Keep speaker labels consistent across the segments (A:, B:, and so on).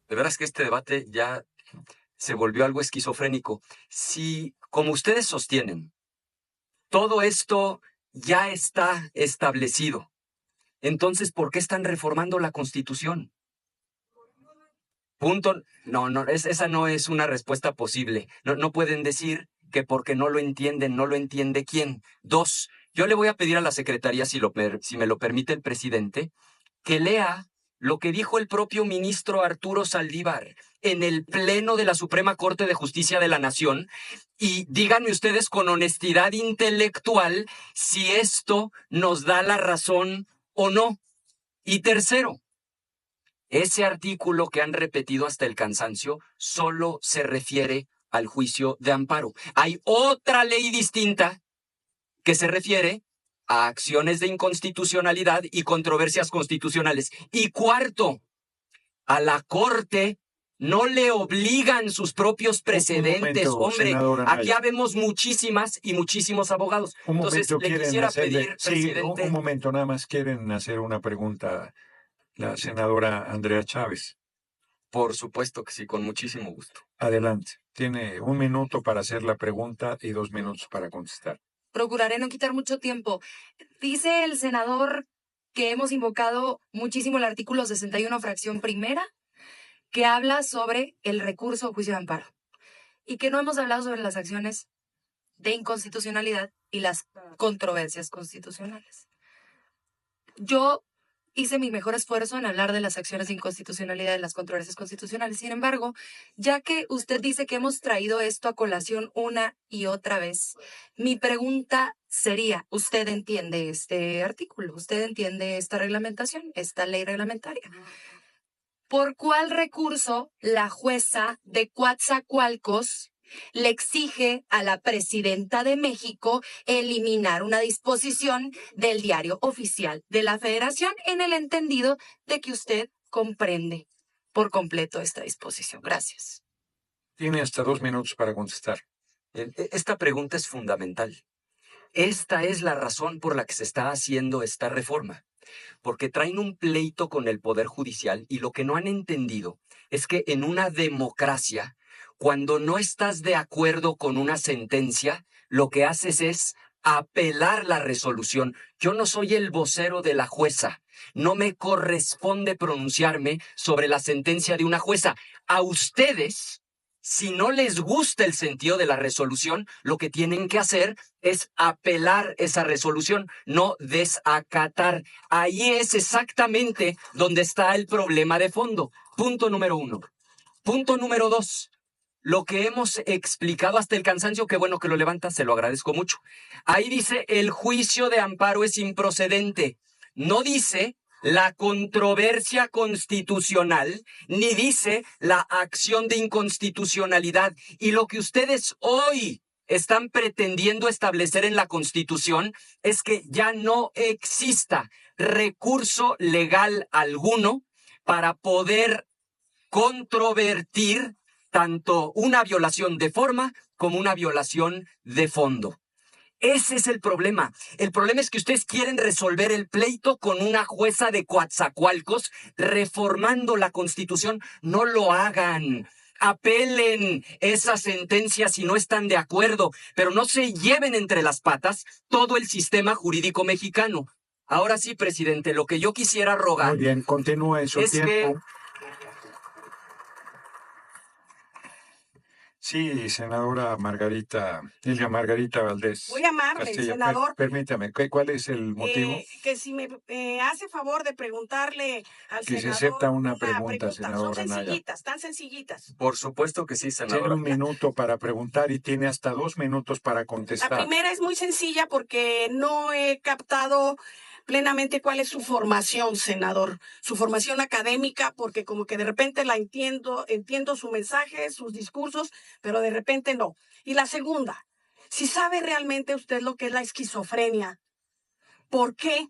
A: De veras que este debate ya se volvió algo esquizofrénico. Si, como ustedes sostienen, todo esto ya está establecido, entonces, ¿por qué están reformando la Constitución? Punto. Esa no es una respuesta posible. No pueden decir que porque no lo entienden, no lo entiende quién. Dos, yo le voy a pedir a la Secretaría, si me lo permite el presidente, que lea lo que dijo el propio ministro Arturo Saldívar en el Pleno de la Suprema Corte de Justicia de la Nación, y díganme ustedes con honestidad intelectual si esto nos da la razón o no. Y tercero, ese artículo que han repetido hasta el cansancio solo se refiere al juicio de amparo. Hay otra ley distinta que se refiere a acciones de inconstitucionalidad y controversias constitucionales. Y cuarto, a la Corte no le obligan sus propios precedentes. Hombre, aquí habemos muchísimas y muchísimos abogados. Entonces, le quisiera pedir, presidente...
B: Un momento, nada más quieren hacer una pregunta la senadora Andrea Chávez.
A: Por supuesto que sí, con muchísimo gusto.
B: Adelante. Tiene 1 minuto para hacer la pregunta y 2 minutos para contestar.
C: Procuraré no quitar mucho tiempo. Dice el senador que hemos invocado muchísimo el artículo 61, fracción primera, que habla sobre el recurso o juicio de amparo, y que no hemos hablado sobre las acciones de inconstitucionalidad y las controversias constitucionales. Yo hice mi mejor esfuerzo en hablar de las acciones de inconstitucionalidad y las controversias constitucionales. Sin embargo, ya que usted dice que hemos traído esto a colación una y otra vez, mi pregunta sería, ¿usted entiende este artículo? ¿Usted entiende esta reglamentación, esta ley reglamentaria? ¿Por cuál recurso la jueza de Coatzacoalcos le exige a la presidenta de México eliminar una disposición del Diario Oficial de la Federación, en el entendido de que usted comprende por completo esta disposición? Gracias.
B: Tiene hasta 2 minutos para contestar.
A: Esta pregunta es fundamental. Esta es la razón por la que se está haciendo esta reforma, porque traen un pleito con el Poder Judicial, y lo que no han entendido es que en una democracia, cuando no estás de acuerdo con una sentencia, lo que haces es apelar la resolución. Yo no soy el vocero de la jueza. No me corresponde pronunciarme sobre la sentencia de una jueza. A ustedes, si no les gusta el sentido de la resolución, lo que tienen que hacer es apelar esa resolución, no desacatar. Ahí es exactamente donde está el problema de fondo. Punto número 1. Punto número 2. Lo que hemos explicado hasta el cansancio, qué bueno que lo levanta, se lo agradezco mucho. Ahí dice, el juicio de amparo es improcedente. No dice la controversia constitucional, ni dice la acción de inconstitucionalidad. Y lo que ustedes hoy están pretendiendo establecer en la Constitución es que ya no exista recurso legal alguno para poder controvertir tanto una violación de forma como una violación de fondo. Ese es el problema. El problema es que ustedes quieren resolver el pleito con una jueza de Coatzacoalcos reformando la Constitución. No lo hagan. Apelen esa sentencia si no están de acuerdo, pero no se lleven entre las patas todo el sistema jurídico mexicano. Ahora sí, presidente, lo que yo quisiera rogar...
B: Muy bien, continúa en su tiempo. Sí, senadora Lilia Margarita Valdés.
D: Muy amable,
B: Castilla.
D: senador.
B: Permítame, ¿cuál es el motivo?
D: Que si me hace favor de preguntarle al
B: que
D: senador...
B: se acepta una pregunta, senador
D: Son
B: Anaya.
D: sencillitas, tan sencillitas.
A: Por supuesto que sí, senador.
B: Tiene 1 minuto para preguntar y tiene hasta 2 minutos para contestar.
D: La primera es muy sencilla porque no he captado plenamente cuál es su formación, senador, su formación académica, porque como que de repente la entiendo su mensaje, sus discursos, pero de repente no. Y la segunda, si sabe realmente usted lo que es la esquizofrenia, ¿por qué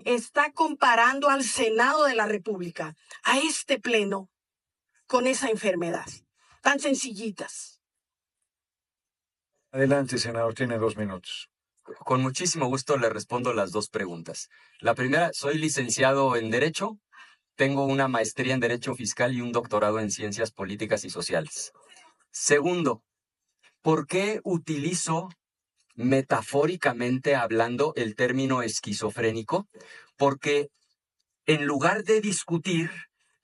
D: está comparando al Senado de la República, a este pleno, con esa enfermedad? Tan sencillitas.
B: Adelante, senador, tiene 2 minutos.
A: Con muchísimo gusto le respondo las 2 preguntas. La primera, soy licenciado en Derecho tengo una maestría en Derecho Fiscal y un doctorado en Ciencias Políticas y Sociales. Segundo, ¿por qué utilizo metafóricamente hablando el término esquizofrénico? Porque en lugar de discutir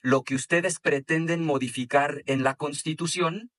A: lo que ustedes pretenden modificar en la Constitución,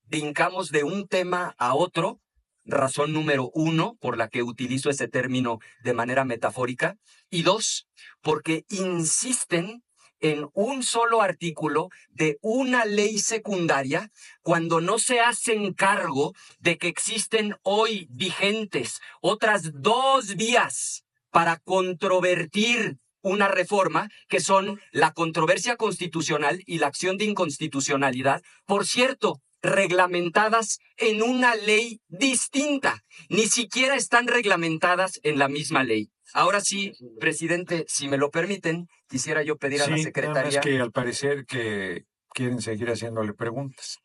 A: brincamos de un tema a otro, razón número 1 por la que utilizo ese término de manera metafórica, y 2, porque insisten en un solo artículo de una ley secundaria cuando no se hacen cargo de que existen hoy vigentes otras 2 vías para controvertir una reforma, que son la controversia constitucional y la acción de inconstitucionalidad, por cierto, reglamentadas en una ley distinta. Ni siquiera están reglamentadas en la misma ley. Ahora sí, presidente, si me lo permiten, quisiera yo pedir a la
B: Sí, nada
A: secretaria...
B: más que al parecer que quieren seguir haciéndole preguntas.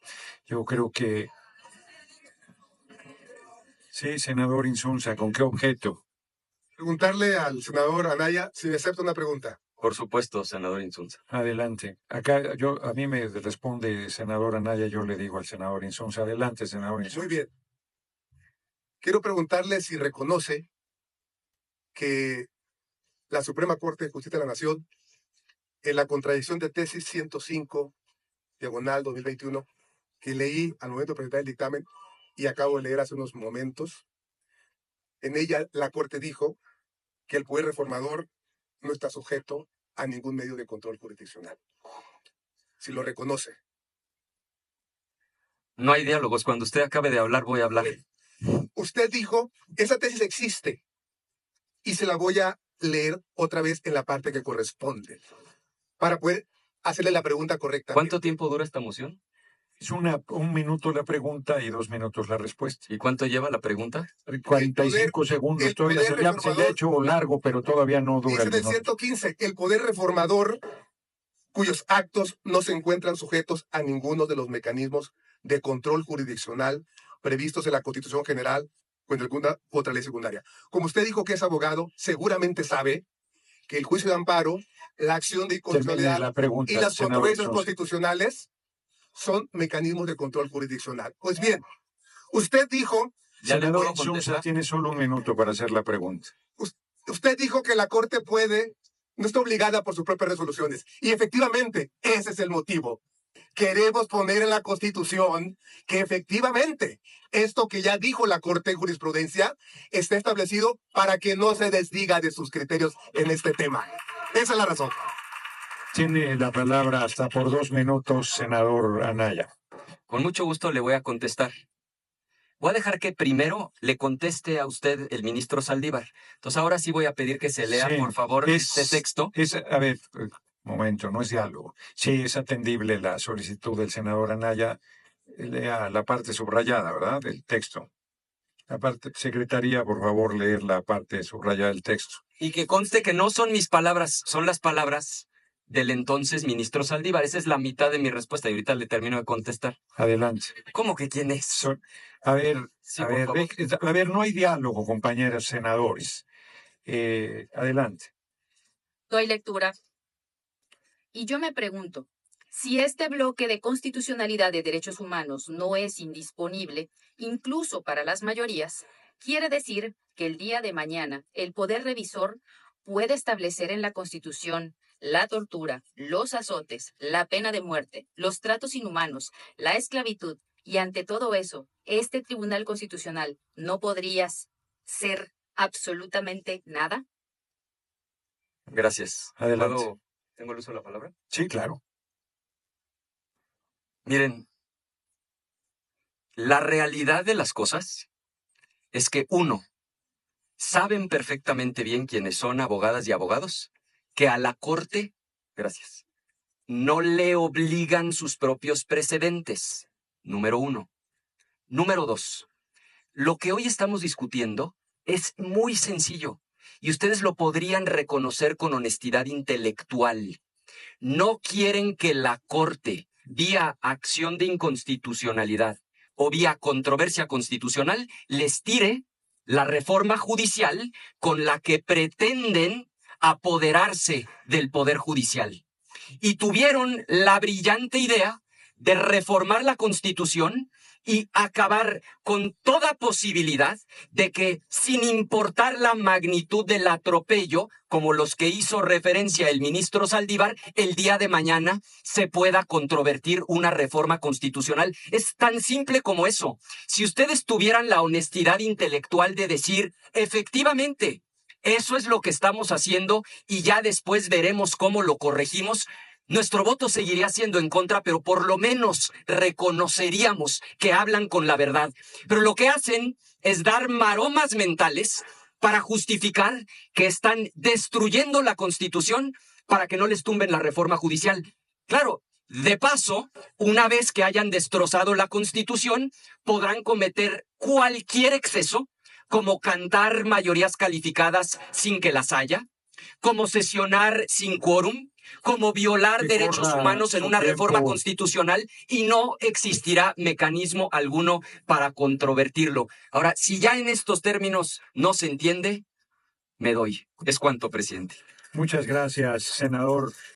B: Yo creo que... Sí, senador Insunza, ¿con qué objeto?
E: Preguntarle al senador Anaya si me acepta una pregunta.
A: Por supuesto, senador Insunza.
B: Adelante. Acá a mí me responde senador Anaya, yo le digo al senador Insunza. Adelante, senador Insunza.
E: Muy bien. Quiero preguntarle si reconoce que la Suprema Corte de Justicia de la Nación, en la contradicción de tesis 105, diagonal 2021, que leí al momento de presentar el dictamen y acabo de leer hace unos momentos, en ella la Corte dijo que el poder reformador no está sujeto a ningún medio de control jurisdiccional. Si lo reconoce.
A: No hay diálogos. Cuando usted acabe de hablar, voy a hablar.
E: Usted dijo, esa tesis existe y se la voy a leer otra vez en la parte que corresponde para poder hacerle la pregunta correcta.
A: ¿Cuánto tiempo dura esta moción?
B: Es un minuto la pregunta y 2 minutos la respuesta.
A: ¿Y cuánto lleva la pregunta?
B: 45 segundos.
E: el poder
B: Se le ha
E: reformador-
B: hecho largo, pero todavía no dura
E: Dice
B: el
E: en el
B: minuto.
E: 115, el poder reformador cuyos actos no se encuentran sujetos a ninguno de los mecanismos de control jurisdiccional previstos en la Constitución General o en alguna otra ley secundaria. Como usted dijo que es abogado, seguramente sabe que el juicio de amparo, la acción de
B: Termine
E: inconstitucionalidad
B: la pregunta,
E: y las
B: senador
E: controversias
B: Insunza.
E: constitucionales son mecanismos de control jurisdiccional. Pues bien, usted dijo,
A: Ya le
B: Senador
A: puedo
B: Insunza
A: contestar.
B: tiene solo un minuto para hacer la pregunta.
E: usted dijo que la Corte no está obligada por sus propias resoluciones. Y efectivamente, ese es el motivo. Queremos poner en la Constitución que efectivamente esto que ya dijo la Corte en jurisprudencia está establecido para que no se desdiga de sus criterios en este tema. Esa es la razón.
B: Tiene la palabra hasta por 2 minutos, senador Anaya.
A: Con mucho gusto le voy a contestar. Voy a dejar que primero le conteste a usted el ministro Saldívar. Entonces ahora sí voy a pedir que se lea,
B: Sí,
A: por favor, este texto.
B: A ver, momento, no es diálogo. Sí, es atendible la solicitud del senador Anaya. Lea la parte subrayada, ¿verdad? Del texto. La parte, secretaría, por favor, leer la parte subrayada del texto.
A: Y que conste que no son mis palabras, son las palabras del entonces ministro Saldívar. Esa es la mitad de mi respuesta y ahorita le termino de contestar.
B: Adelante.
A: ¿Cómo que quién es?
B: A ver,
A: Sí,
B: a
A: por
B: ver,
A: favor.
B: no hay diálogo, compañeros senadores. Adelante.
F: Doy lectura. Y yo me pregunto, si este bloque de constitucionalidad de derechos humanos no es indisponible, incluso para las mayorías, quiere decir que el día de mañana el poder revisor puede establecer en la Constitución la tortura, los azotes, la pena de muerte, los tratos inhumanos, la esclavitud, y ante todo eso, este Tribunal Constitucional no podría ser absolutamente nada.
A: Gracias.
B: Adelante.
A: ¿Tengo el uso de la palabra?
B: Sí, claro.
A: Miren, la realidad de las cosas es que, uno, saben perfectamente bien quienes son abogadas y abogados, que a la Corte, gracias, no le obligan sus propios precedentes. Número 1. Número 2. Lo que hoy estamos discutiendo es muy sencillo y ustedes lo podrían reconocer con honestidad intelectual. No quieren que la Corte, vía acción de inconstitucionalidad o vía controversia constitucional, les tire la reforma judicial con la que pretenden apoderarse del Poder Judicial. Y tuvieron la brillante idea de reformar la Constitución y acabar con toda posibilidad de que, sin importar la magnitud del atropello, como los que hizo referencia el ministro Saldívar, el día de mañana se pueda controvertir una reforma constitucional. Es tan simple como eso. Si ustedes tuvieran la honestidad intelectual de decir, efectivamente, eso es lo que estamos haciendo y ya después veremos cómo lo corregimos, nuestro voto seguiría siendo en contra, pero por lo menos reconoceríamos que hablan con la verdad. Pero lo que hacen es dar maromas mentales para justificar que están destruyendo la Constitución para que no les tumben la reforma judicial. Claro, de paso, una vez que hayan destrozado la Constitución, podrán cometer cualquier exceso, como cantar mayorías calificadas sin que las haya, como sesionar sin quórum, como violar derechos humanos en una reforma constitucional, y no existirá mecanismo alguno para controvertirlo. Ahora, si ya en estos términos no se entiende, me doy. Es cuanto, presidente.
B: Muchas gracias, senador.